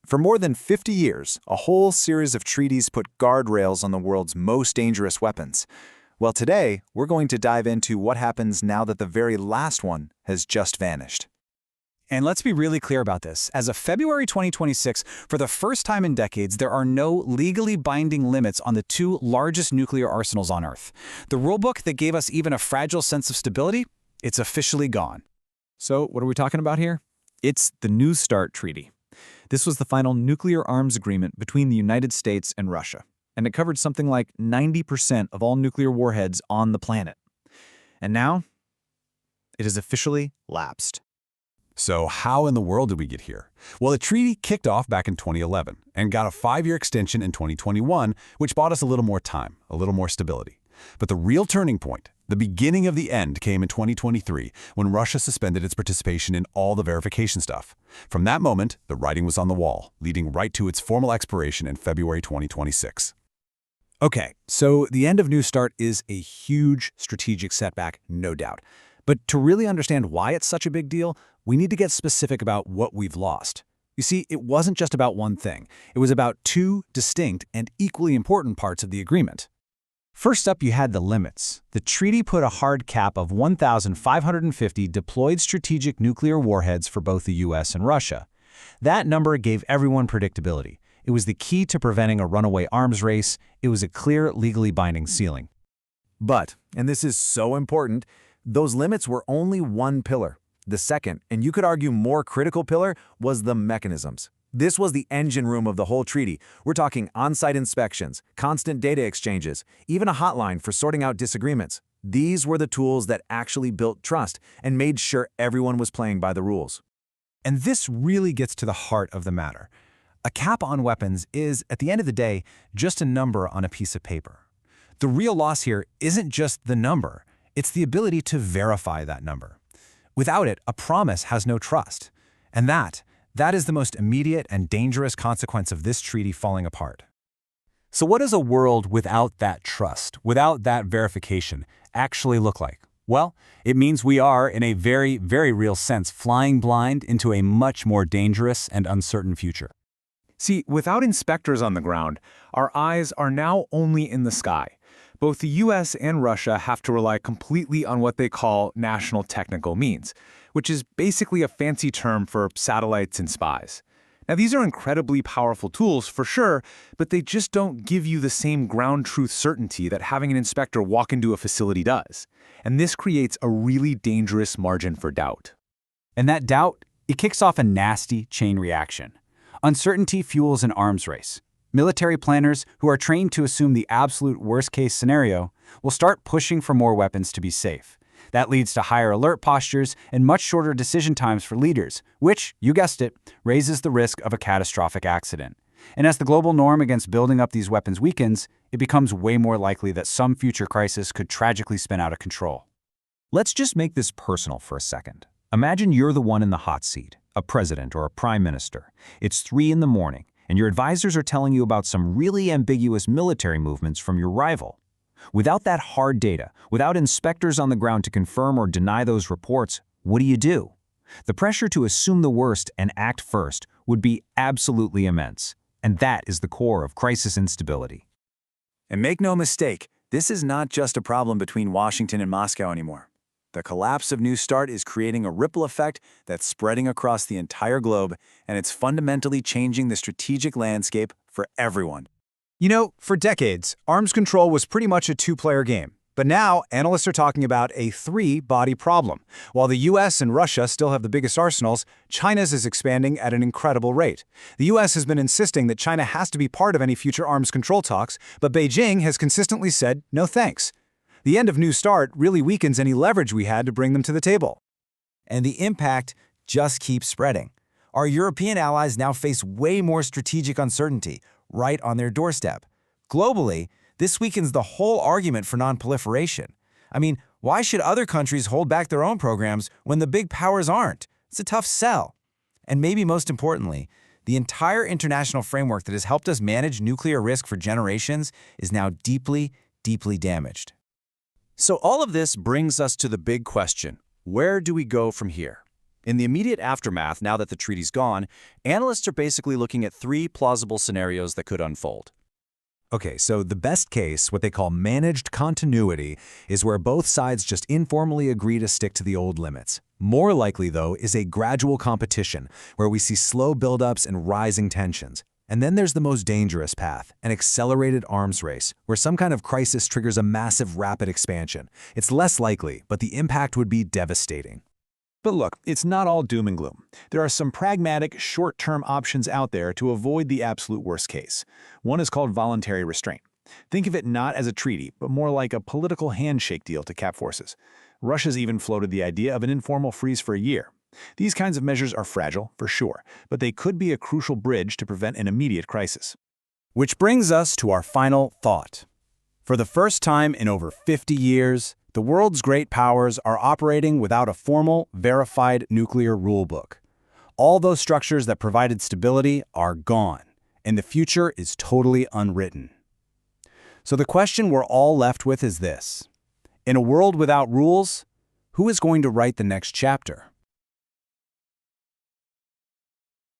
For more than 50 years, a whole series of treaties put guardrails on the world's most dangerous weapons. Well, today, we're going to dive into what happens now that the very last one has just vanished. And let's be really clear about this. As of February 2026, for the first time in decades, there are no legally binding limits on the two largest nuclear arsenals on Earth. The rulebook that gave us even a fragile sense of stability, it's officially gone. So what are we talking about here? It's the New START Treaty. This was the final nuclear arms agreement between the United States and Russia, and it covered something like 90% of all nuclear warheads on the planet. And now, it has officially lapsed. So how in the world did we get here? Well, the treaty kicked off back in 2011 and got a 5-year extension in 2021, which bought us a little more time, a little more stability. But the real turning point, the beginning of the end, came in 2023 when Russia suspended its participation in all the verification stuff. From that moment, the writing was on the wall, leading right to its formal expiration in February 2026. Okay, so the end of New START is a huge strategic setback, no doubt. But to really understand why it's such a big deal, we need to get specific about what we've lost. You see, it wasn't just about one thing. It was about two distinct and equally important parts of the agreement. First up, you had the limits. The treaty put a hard cap of 1,550 deployed strategic nuclear warheads for both the US and Russia. That number gave everyone predictability. It was the key to preventing a runaway arms race. It was a clear, legally binding ceiling. But, and this is so important, those limits were only one pillar. The second, and you could argue more critical pillar, was the mechanisms. This was the engine room of the whole treaty. We're talking on-site inspections, constant data exchanges, even a hotline for sorting out disagreements. These were the tools that actually built trust and made sure everyone was playing by the rules. And this really gets to the heart of the matter. A cap on weapons is, at the end of the day, just a number on a piece of paper. The real loss here isn't just the number, it's the ability to verify that number. Without it, a promise has no trust. And that is the most immediate and dangerous consequence of this treaty falling apart. So what does a world without that trust, without that verification, actually look like? Well, it means we are, in a very, very real sense, flying blind into a much more dangerous and uncertain future. See, without inspectors on the ground, our eyes are now only in the sky. Both the US and Russia have to rely completely on what they call national technical means, which is basically a fancy term for satellites and spies. Now, these are incredibly powerful tools for sure, but they just don't give you the same ground truth certainty that having an inspector walk into a facility does. And this creates a really dangerous margin for doubt. And that doubt, it kicks off a nasty chain reaction. Uncertainty fuels an arms race. Military planners who are trained to assume the absolute worst-case scenario will start pushing for more weapons to be safe. That leads to higher alert postures and much shorter decision times for leaders, which, you guessed it, raises the risk of a catastrophic accident. And as the global norm against building up these weapons weakens, it becomes way more likely that some future crisis could tragically spin out of control. Let's just make this personal for a second. Imagine you're the one in the hot seat, a president or a prime minister. It's 3 in the morning, and your advisors are telling you about some really ambiguous military movements from your rival. Without that hard data, without inspectors on the ground to confirm or deny those reports, what do? The pressure to assume the worst and act first would be absolutely immense. And that is the core of crisis instability. And make no mistake, this is not just a problem between Washington and Moscow anymore. The collapse of New START is creating a ripple effect that's spreading across the entire globe, and it's fundamentally changing the strategic landscape for everyone. You know, for decades, arms control was pretty much a two-player game. But now, analysts are talking about a three-body problem. While the US and Russia still have the biggest arsenals, China's is expanding at an incredible rate. The US has been insisting that China has to be part of any future arms control talks, but Beijing has consistently said, no thanks. The end of New START really weakens any leverage we had to bring them to the table. And the impact just keeps spreading. Our European allies now face way more strategic uncertainty right on their doorstep. Globally, this weakens the whole argument for non-proliferation. I mean, why should other countries hold back their own programs when the big powers aren't? It's a tough sell. And maybe most importantly, the entire international framework that has helped us manage nuclear risk for generations is now deeply, deeply damaged. So all of this brings us to the big question: where do we go from here? In the immediate aftermath, now that the treaty's gone, analysts are basically looking at 3 plausible scenarios that could unfold. Okay, so the best case, what they call managed continuity, is where both sides just informally agree to stick to the old limits. More likely, though, is a gradual competition, where we see slow buildups and rising tensions. And then there's the most dangerous path, an accelerated arms race, where some kind of crisis triggers a massive rapid expansion. It's less likely, but the impact would be devastating. But look, it's not all doom and gloom. There are some pragmatic, short-term options out there to avoid the absolute worst case. One is called voluntary restraint. Think of it not as a treaty, but more like a political handshake deal to cap forces. Russia's even floated the idea of an informal freeze for a year. These kinds of measures are fragile, for sure, but they could be a crucial bridge to prevent an immediate crisis. Which brings us to our final thought. For the first time in over 50 years, the world's great powers are operating without a formal, verified nuclear rulebook. All those structures that provided stability are gone, and the future is totally unwritten. So the question we're all left with is this: in a world without rules, who is going to write the next chapter?